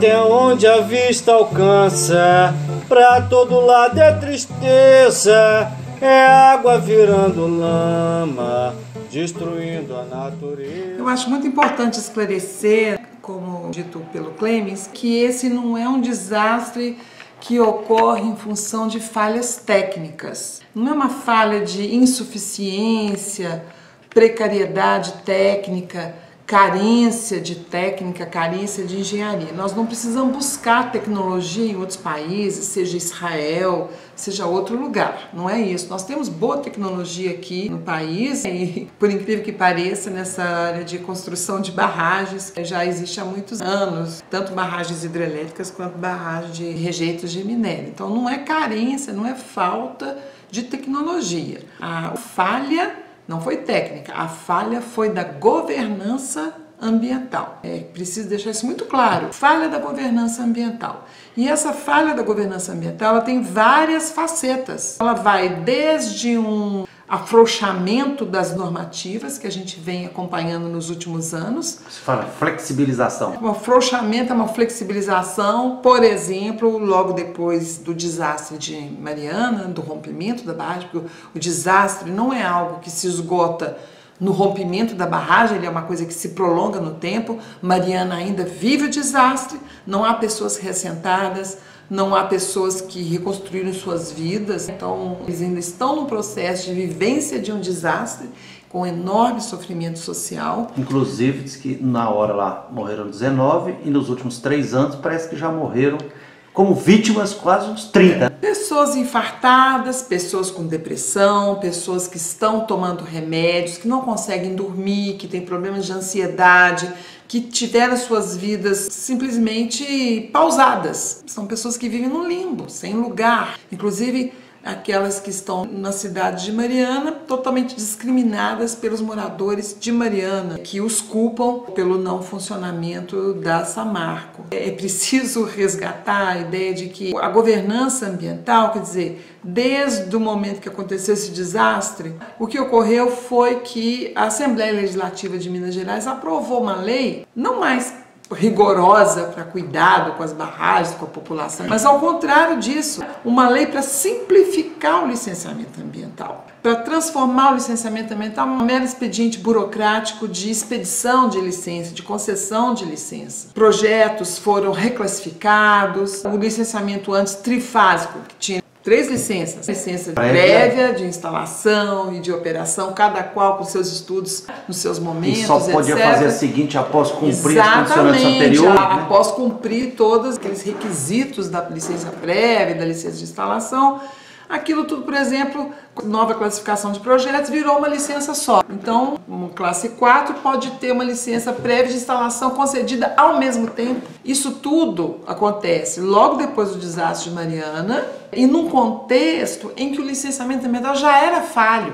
até onde a vista alcança, pra todo lado é tristeza, é água virando lama, destruindo a natureza. Eu acho muito importante esclarecer, como dito pelo Clemens, que esse não é um desastre que ocorre em função de falhas técnicas. Não é uma falha de insuficiência, precariedade técnica, carência de técnica, carência de engenharia. Nós não precisamos buscar tecnologia em outros países, seja Israel, seja outro lugar. Não é isso. Nós temos boa tecnologia aqui no país e, por incrível que pareça, nessa área de construção de barragens, que já existe há muitos anos, tanto barragens hidrelétricas quanto barragens de rejeitos de minério. Então não é carência, não é falta de tecnologia. A falha não foi técnica, a falha foi da governança ambiental. É preciso deixar isso muito claro. Falha da governança ambiental. E essa falha da governança ambiental, ela tem várias facetas. Ela vai desde um afrouxamento das normativas que a gente vem acompanhando nos últimos anos. Você fala flexibilização. Um afrouxamento, uma flexibilização, por exemplo, logo depois do desastre de Mariana, do rompimento da barragem, porque o desastre não é algo que se esgota no rompimento da barragem, ele é uma coisa que se prolonga no tempo. Mariana ainda vive o desastre, não há pessoas reassentadas, não há pessoas que reconstruíram suas vidas, então eles ainda estão no processo de vivência de um desastre com enorme sofrimento social. Inclusive, diz que na hora lá morreram 19 e nos últimos 3 anos parece que já morreram como vítimas quase uns 30. Pessoas infartadas, pessoas com depressão, pessoas que estão tomando remédios, que não conseguem dormir, que têm problemas de ansiedade, que tiveram suas vidas simplesmente pausadas. São pessoas que vivem no limbo, sem lugar. Inclusive aquelas que estão na cidade de Mariana, totalmente discriminadas pelos moradores de Mariana, que os culpam pelo não funcionamento da Samarco. É preciso resgatar a ideia de que a governança ambiental, quer dizer, desde o momento que aconteceu esse desastre, o que ocorreu foi que a Assembleia Legislativa de Minas Gerais aprovou uma lei, não mais rigorosa para cuidado com as barragens, com a população, mas ao contrário disso, uma lei para simplificar o licenciamento ambiental, para transformar o licenciamento ambiental em um mero expediente burocrático de expedição de licença, de concessão de licença. Projetos foram reclassificados, o licenciamento antes trifásico, que tinha 3 licenças. Licença prévia, de instalação e de operação, cada qual com seus estudos, nos seus momentos, e só podia etc. fazer a seguinte após cumprir as condições anteriores, né? Após cumprir todos aqueles requisitos da licença prévia, da licença de instalação. Aquilo tudo, por exemplo, nova classificação de projetos, virou uma licença só. Então, uma classe 4 pode ter uma licença prévia de instalação concedida ao mesmo tempo. Isso tudo acontece logo depois do desastre de Mariana e num contexto em que o licenciamento ambiental já era falho.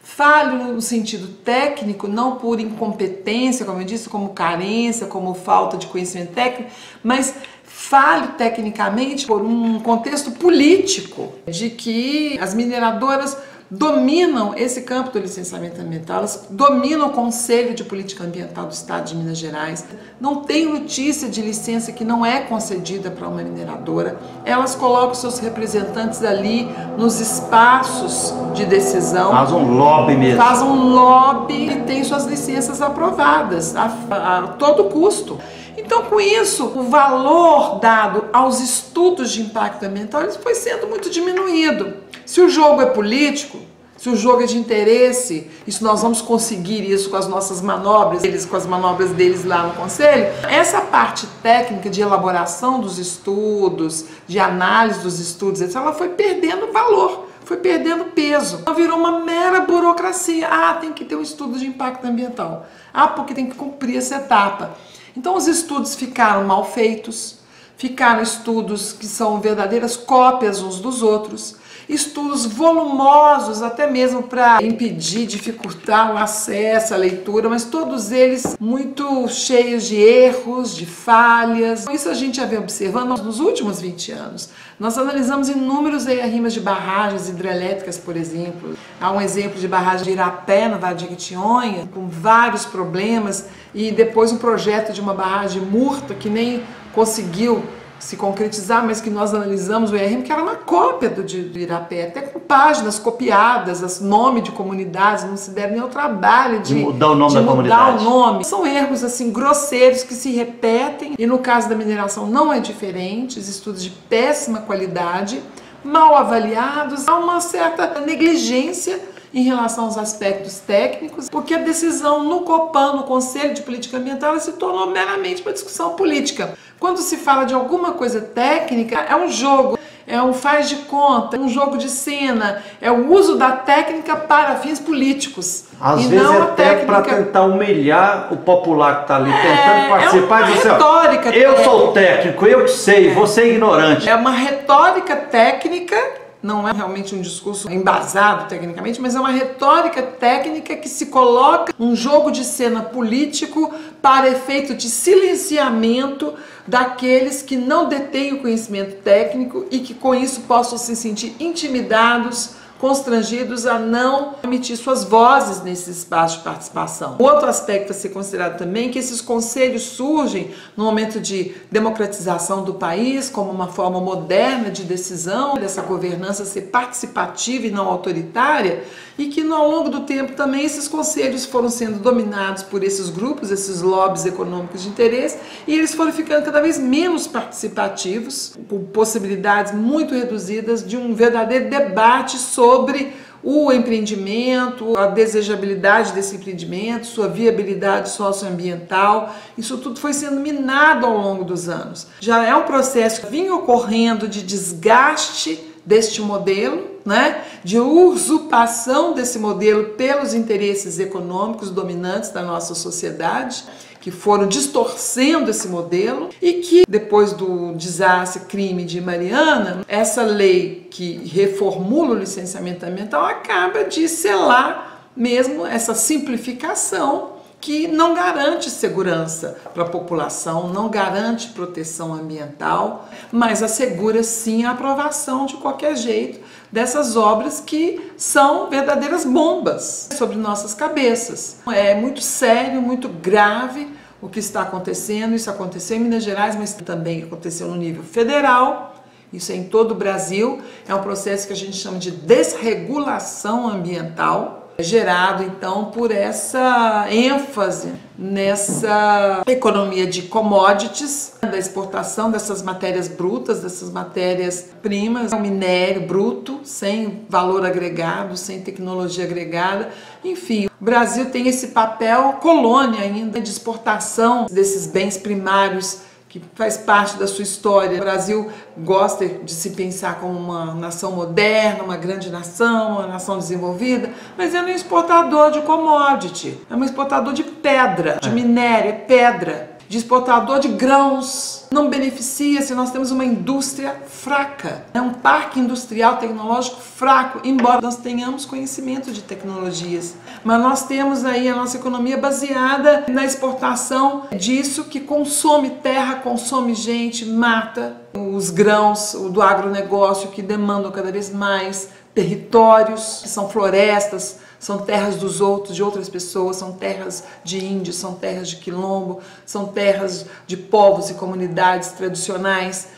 Falho no sentido técnico, não por incompetência, como eu disse, como carência, como falta de conhecimento técnico, mas falho tecnicamente por um contexto político de que as mineradoras dominam esse campo do licenciamento ambiental, elas dominam o Conselho de Política Ambiental do Estado de Minas Gerais, não tem notícia de licença que não é concedida para uma mineradora, elas colocam seus representantes ali nos espaços de decisão. Faz um lobby mesmo. Faz um lobby e tem suas licenças aprovadas a todo custo. Então, com isso, o valor dado aos estudos de impacto ambiental foi sendo muito diminuído. Se o jogo é político, se o jogo é de interesse, isso nós vamos conseguir isso com as nossas manobras, eles com as manobras deles lá no Conselho, essa parte técnica de elaboração dos estudos, de análise dos estudos, etc., ela foi perdendo valor, foi perdendo peso. Então virou uma mera burocracia. Ah, tem que ter um estudo de impacto ambiental. Ah, porque tem que cumprir essa etapa. Então os estudos ficaram mal feitos, ficaram estudos que são verdadeiras cópias uns dos outros, estudos volumosos até mesmo para impedir, dificultar o acesso à leitura, mas todos eles muito cheios de erros, de falhas. Isso a gente já vem observando nos últimos 20 anos. Nós analisamos inúmeros arrimas de barragens hidrelétricas, por exemplo. Há um exemplo de barragem de Irapé, no Vale de Jequitinhonha, com vários problemas, e depois um projeto de uma barragem Murta, que nem conseguiu se concretizar, mas que nós analisamos o IRM, que era uma cópia do Irapé, até com páginas copiadas, nome de comunidades, não se deram nem ao trabalho de mudar o nome da comunidade. São erros assim grosseiros que se repetem, e no caso da mineração não é diferente, os estudos de péssima qualidade, mal avaliados, há uma certa negligência em relação aos aspectos técnicos, porque a decisão no Copan, no Conselho de Política Ambiental, se tornou meramente uma discussão política. Quando se fala de alguma coisa técnica, é um jogo, é um faz de conta, é um jogo de cena, é o uso da técnica para fins políticos. Às vezes até para tentar humilhar o popular que está ali tentando participar e dizer, retórica eu sou técnico, eu sei, você é ignorante. É uma retórica técnica. Não é realmente um discurso embasado tecnicamente, mas é uma retórica técnica que se coloca um jogo de cena político para efeito de silenciamento daqueles que não detêm o conhecimento técnico e que com isso possam se sentir intimidados, constrangidos a não emitir suas vozes nesse espaço de participação. Outro aspecto a ser considerado também é que esses conselhos surgem no momento de democratização do país, como uma forma moderna de decisão, dessa governança ser participativa e não autoritária, e que ao longo do tempo também esses conselhos foram sendo dominados por esses grupos, esses lobbies econômicos de interesse, e eles foram ficando cada vez menos participativos, com possibilidades muito reduzidas de um verdadeiro debate sobre o empreendimento, a desejabilidade desse empreendimento, sua viabilidade socioambiental. Isso tudo foi sendo minado ao longo dos anos. Já é um processo que vinha ocorrendo de desgaste deste modelo, né, de usurpação desse modelo pelos interesses econômicos dominantes da nossa sociedade, que foram distorcendo esse modelo, e que depois do desastre, crime de Mariana, essa lei que reformula o licenciamento ambiental acaba de selar mesmo essa simplificação que não garante segurança para a população, não garante proteção ambiental, mas assegura sim a aprovação de qualquer jeito dessas obras que são verdadeiras bombas sobre nossas cabeças. É muito sério, muito grave o que está acontecendo. Isso aconteceu em Minas Gerais, mas também aconteceu no nível federal. Isso é em todo o Brasil. É um processo que a gente chama de desregulação ambiental, gerado então por essa ênfase nessa economia de commodities, da exportação dessas matérias brutas, dessas matérias-primas, o minério bruto, sem valor agregado, sem tecnologia agregada. Enfim, o Brasil tem esse papel colônia ainda de exportação desses bens primários, que faz parte da sua história. O Brasil gosta de se pensar como uma nação moderna, uma grande nação, uma nação desenvolvida, mas é um exportador de commodity, é um exportador de pedra, de minério, é pedra, de exportador de grãos. Não beneficia se nós temos uma indústria fraca, um parque industrial tecnológico fraco, embora nós tenhamos conhecimento de tecnologias. Mas nós temos aí a nossa economia baseada na exportação disso, que consome terra, consome gente, mata os grãos do agronegócio, que demandam cada vez mais territórios, que são florestas, são terras dos outros, de outras pessoas, são terras de índios, são terras de quilombo, são terras de povos e comunidades tradicionais.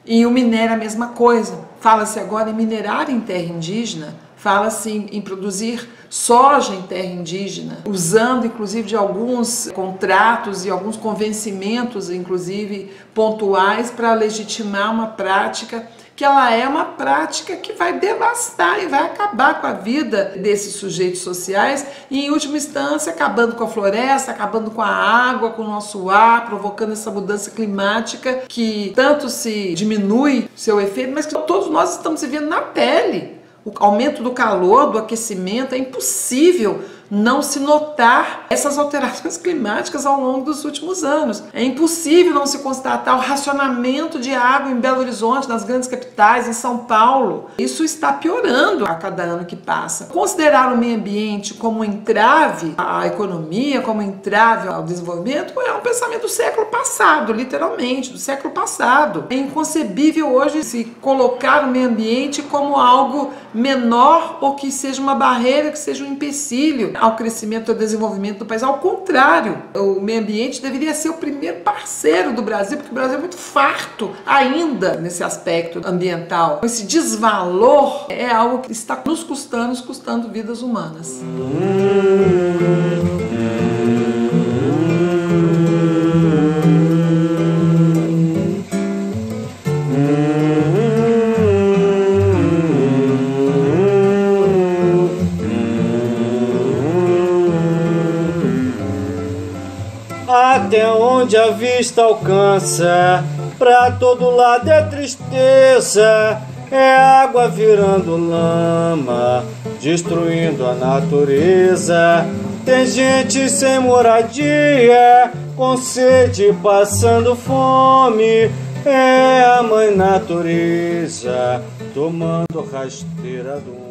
E o minério é a mesma coisa. Fala-se agora em minerar em terra indígena, fala-se em produzir soja em terra indígena, usando inclusive de alguns contratos e alguns convencimentos, inclusive pontuais, para legitimar uma prática que ela é uma prática que vai devastar e vai acabar com a vida desses sujeitos sociais e, em última instância, acabando com a floresta, acabando com a água, com o nosso ar, provocando essa mudança climática que tanto se diminui seu efeito, mas que todos nós estamos vivendo na pele. O aumento do calor, do aquecimento, é impossível não se notar essas alterações climáticas ao longo dos últimos anos. É impossível não se constatar o racionamento de água em Belo Horizonte, nas grandes capitais, em São Paulo. Isso está piorando a cada ano que passa. Considerar o meio ambiente como um entrave à economia, como um entrave ao desenvolvimento, é um pensamento do século passado, literalmente, do século passado. É inconcebível hoje se colocar o meio ambiente como algo menor ou que seja uma barreira, que seja um empecilho ao crescimento e ao desenvolvimento do país. Ao contrário, o meio ambiente deveria ser o primeiro parceiro do Brasil, porque o Brasil é muito farto ainda nesse aspecto ambiental. Esse desvalor é algo que está nos custando vidas humanas. Até onde a vista alcança, pra todo lado é tristeza, é água virando lama, destruindo a natureza. Tem gente sem moradia, com sede, passando fome, é a mãe natureza tomando rasteira do